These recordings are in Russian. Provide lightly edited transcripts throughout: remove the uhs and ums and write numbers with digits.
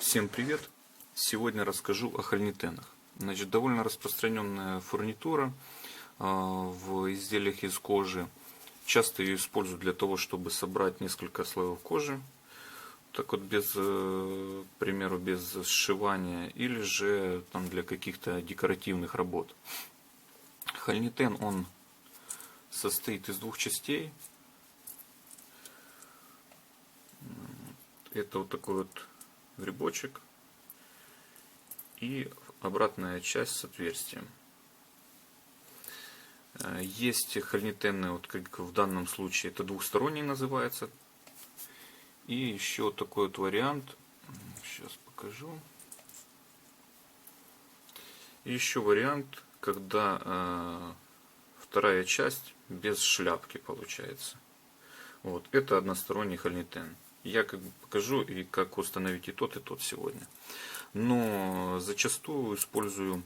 Всем привет! Сегодня расскажу о хольнитенах. Значит, довольно распространенная фурнитура в изделиях из кожи. Часто ее используют для того, чтобы собрать несколько слоев кожи. Так вот, без, к примеру, без сшивания, или же там для каких-то декоративных работ. Хольнитен, он состоит из двух частей. Это вот такой вот грибочек и обратная часть с отверстием. Есть хольнитены, вот как в данном случае, это двухсторонний называется. И еще такой вот вариант, сейчас покажу. И еще вариант, когда вторая часть без шляпки получается. Вот, это односторонний хольнитен. Я как бы покажу и как установить и тот сегодня. Но зачастую использую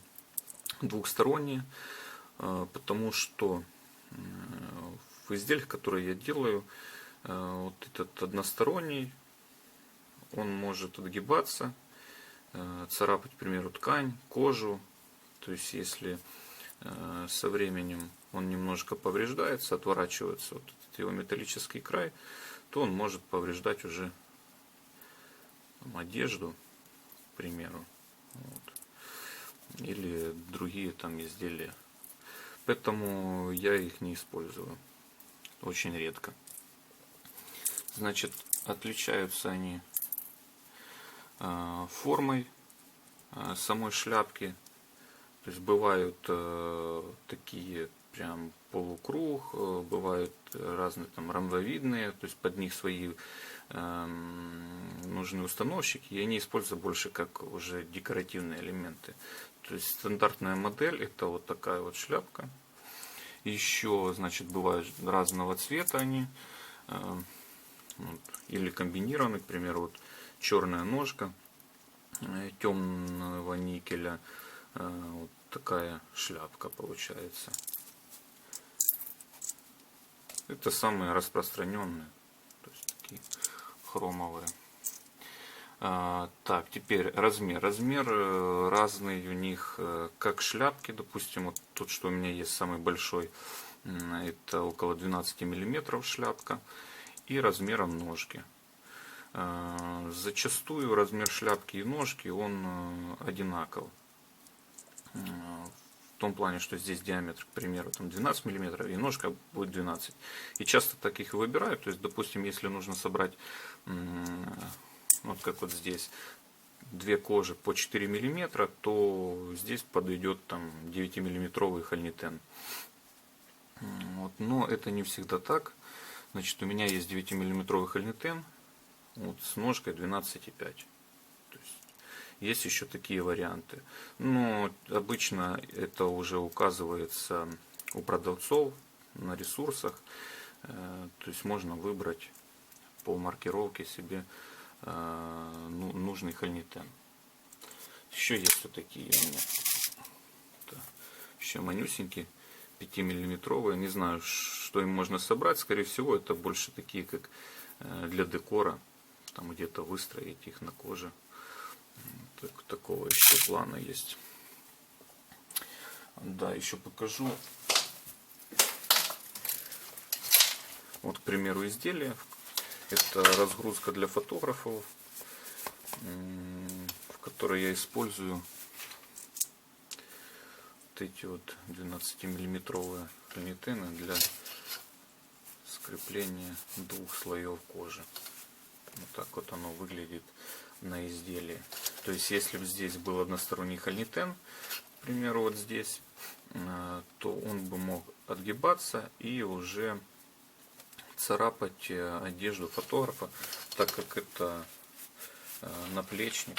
двухсторонние, потому что в изделиях, которые я делаю, вот этот односторонний, он может отгибаться, царапать, к примеру, ткань, кожу. То есть, если со временем он немножко повреждается, отворачивается вот этот его металлический край, то он может повреждать уже одежду, к примеру, вот, или другие там изделия. Поэтому я их не использую, очень редко. Значит, отличаются они формой самой шляпки. То есть бывают такие прям полукруг, бывают разные там ромбовидные, то есть под них свои нужны установщики, и они используются больше как уже декоративные элементы. То есть стандартная модель — это вот такая вот шляпка. Еще, значит, бывают разного цвета они, или комбинированы, к примеру, вот черная ножка темного никеля, вот такая шляпка получается. Это самые распространенные, то есть такие хромовые. Так, теперь размер. Размер разный у них, как шляпки, допустим, вот тот, что у меня есть самый большой, это около 12 мм шляпка, и размером ножки. Зачастую размер шляпки и ножки, он одинаков. В том плане, что здесь диаметр, к примеру, там 12 мм, и ножка будет 12. И часто так их и выбирают. То есть, допустим, если нужно собрать, вот как вот здесь, две кожи по 4 мм, то здесь подойдет там 9-миллиметровый хольнитен. Вот. Но это не всегда так. Значит, у меня есть 9-миллиметровый хольнитен, вот, с ножкой 12,5. Есть еще такие варианты. Но обычно это уже указывается у продавцов на ресурсах. То есть можно выбрать по маркировке себе нужный хольнитен. Еще есть вот такие у меня. Еще манюсенькие, 5-миллиметровые. Не знаю, что им можно собрать. Скорее всего, это больше такие, как для декора. Там где-то выстроить их на коже. Такого еще плана есть. Да, еще покажу. Вот, к примеру, изделие. Это разгрузка для фотографов, в которой я использую вот эти вот 12-миллиметровые хольнитены для скрепления двух слоев кожи. Вот так вот оно выглядит на изделии. То есть, если бы здесь был односторонний хольнитен, к примеру, вот здесь, то он бы мог отгибаться и уже царапать одежду фотографа, так как это наплечник,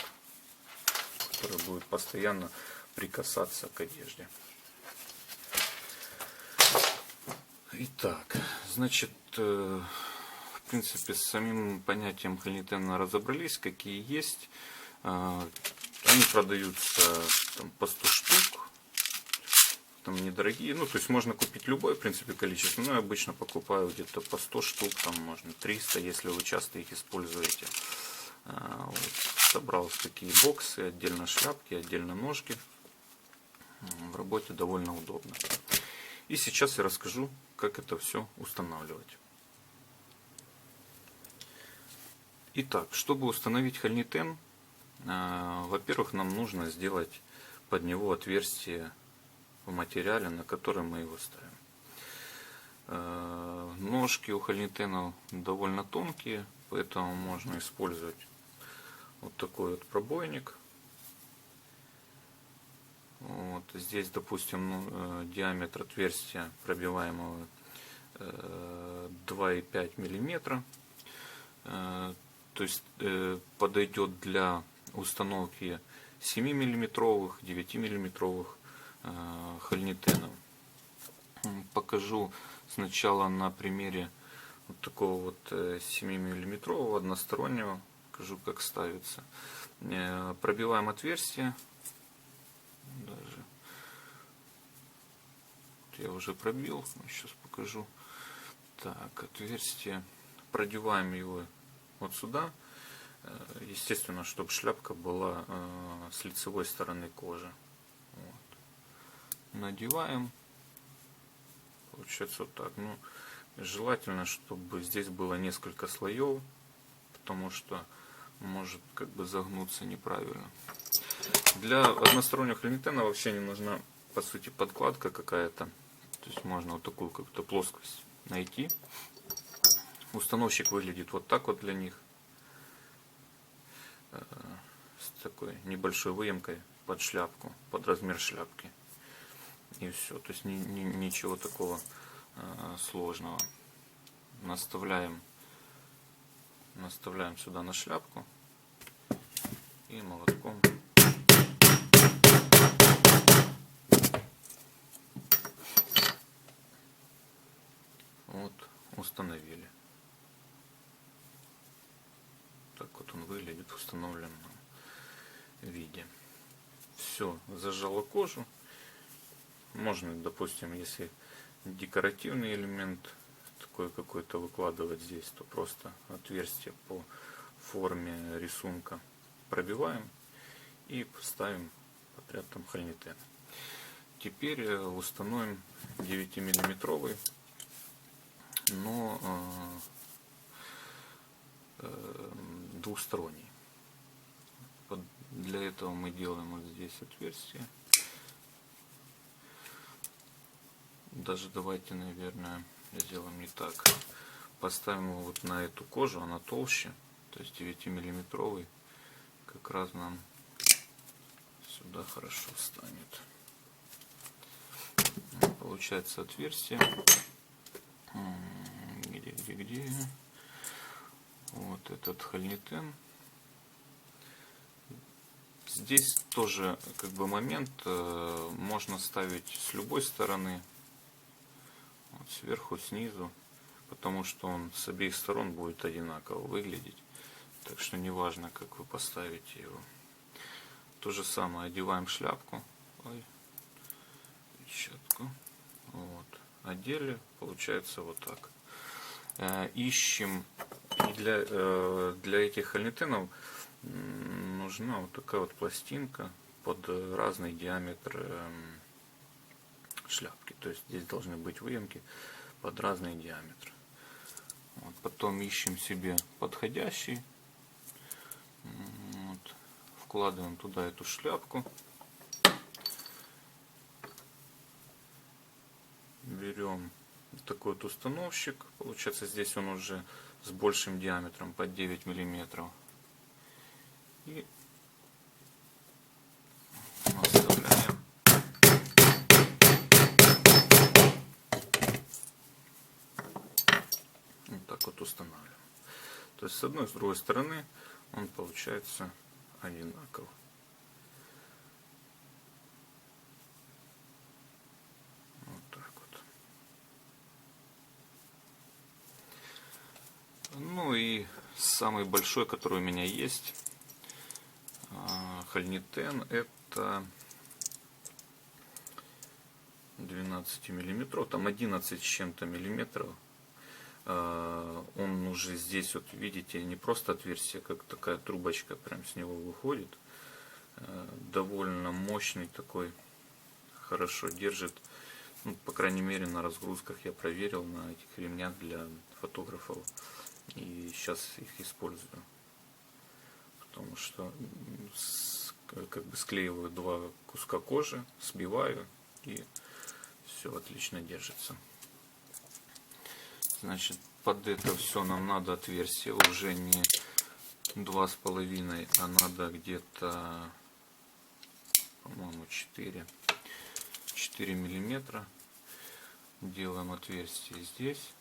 который будет постоянно прикасаться к одежде. Итак, значит, в принципе, с самим понятием хольнитена разобрались, какие есть. Они продаются там по 100 штук, там недорогие. Ну, то есть можно купить любое, в принципе, количество. Но я обычно покупаю где-то по 100 штук, там можно 300, если вы часто их используете. Вот. собрал в такие боксы, отдельно шляпки, отдельно ножки. В работе довольно удобно. И сейчас я расскажу, как это все устанавливать. Итак, чтобы установить Хольнитен, во-первых, нам нужно сделать под него отверстие в материале, на котором мы его ставим. Ножки у Хольнитенов довольно тонкие, поэтому можно использовать вот такой вот пробойник. Вот здесь, допустим, диаметр отверстия пробиваемого 2,5 мм. То есть подойдет для установки 7-мм, 9-мм Хольнитенов. Покажу сначала на примере вот такого вот 7-мм одностороннего. Покажу, как ставится. Пробиваем отверстие. Даже я уже пробил. Сейчас покажу. Так, отверстие. Продеваем его вот сюда. Естественно, чтобы шляпка была с лицевой стороны кожи. Вот. Надеваем. Получается вот так. Ну, желательно, чтобы здесь было несколько слоев, потому что может как бы загнуться неправильно. Для односторонних Хольнитена вообще не нужна, по сути, подкладка какая-то. То есть можно вот такую как-то плоскость найти. Установщик выглядит вот так вот для них. С такой небольшой выемкой под шляпку, под размер шляпки. И все. То есть ничего такого сложного. Наставляем сюда на шляпку и молотком вот установили. Так вот он выглядит в установленном виде. Все, зажало кожу. Можно, допустим, если декоративный элемент такой какой-то выкладывать здесь, то просто отверстие по форме рисунка пробиваем и ставим подряд там Хольнитен. Теперь установим 9-мм, но двухсторонний. Для этого мы делаем вот здесь отверстие. Даже давайте, наверное, сделаем не так. Поставим его вот на эту кожу, она толще, то есть 9-мм, как раз нам сюда хорошо встанет. Получается отверстие. Где? Вот этот Хольнитен. Здесь тоже как бы момент, можно ставить с любой стороны, вот сверху, снизу, потому что он с обеих сторон будет одинаково выглядеть. Так что не важно, как вы поставите его. То же самое одеваем шляпку. Перчатку. Вот. Одели, получается вот так. Ищем. И для этих Хольнитенов нужна вот такая вот пластинка под разный диаметр шляпки. То есть здесь должны быть выемки под разный диаметр. Вот. Потом ищем себе подходящий. Вот. Вкладываем туда эту шляпку. Берем такой вот установщик. Получается, здесь он уже с большим диаметром, под 9 мм. И наставляем. Вот так вот устанавливаем. То есть с одной и с другой стороны он получается одинаково. Вот так вот. Ну и самый большой, который у меня есть, Хольнитен, это 12 мм, там 11 с чем-то миллиметров. Он уже здесь, вот видите, не просто отверстие, как такая трубочка прям с него выходит. Довольно мощный такой, хорошо держит. Ну, по крайней мере, на разгрузках я проверил на этих ремнях для фотографов. И сейчас их использую. Потому что как бы склеиваю два куска кожи, сбиваю, и все отлично держится. Значит, под это все нам надо отверстие уже не 2,5, а надо где-то, по-моему, 4 миллиметра. Делаем отверстие здесь.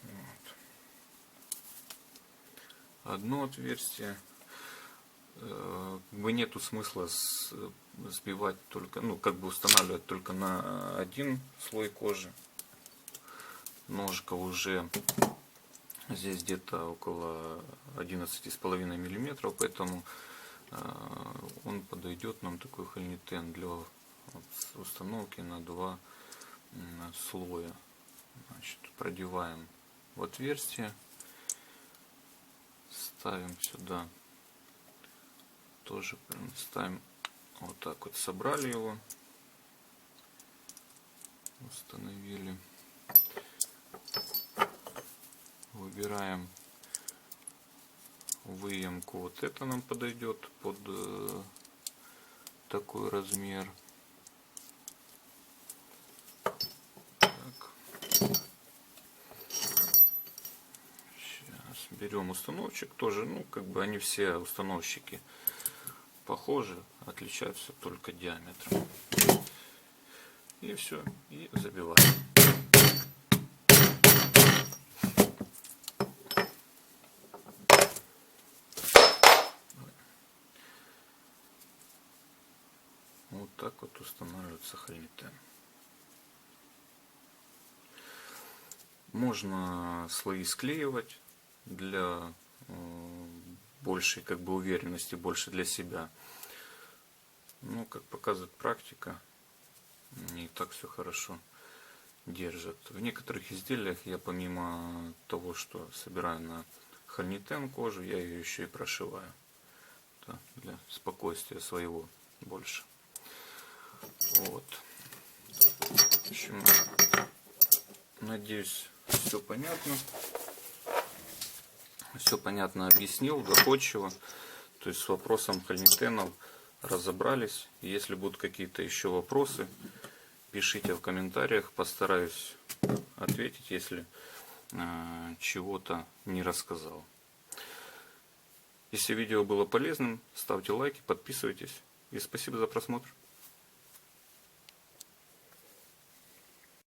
Вот. Одно отверстие. Нету смысла сбивать только, ну, как бы устанавливать только на один слой кожи. Ножка уже здесь где-то около 11,5 миллиметров, поэтому он подойдет нам, такой хольнитен, для установки на 2 слоя. Значит, продеваем в отверстие, ставим сюда, тоже ставим вот так вот, собрали его, установили, выбираем выемку, вот это нам подойдет под такой размер. Так. Сейчас берем установщик, тоже, ну, как бы они все установщики похожи, отличаются только диаметром. И все, и забиваем. Вот так вот устанавливается хольнитен. Можно слои склеивать для большей, как бы, уверенности, больше для себя. Но, как показывает практика, не так все хорошо держит. В некоторых изделиях я, помимо того, что собираю на хольнитен кожу, я ее еще и прошиваю. Это для спокойствия своего больше. Вот. В общем, надеюсь, все понятно. Все понятно объяснил, доходчиво. То есть с вопросом хольнитенов разобрались. Если будут какие-то еще вопросы, пишите в комментариях. Постараюсь ответить, если чего-то не рассказал. Если видео было полезным, ставьте лайки, подписывайтесь. И спасибо за просмотр.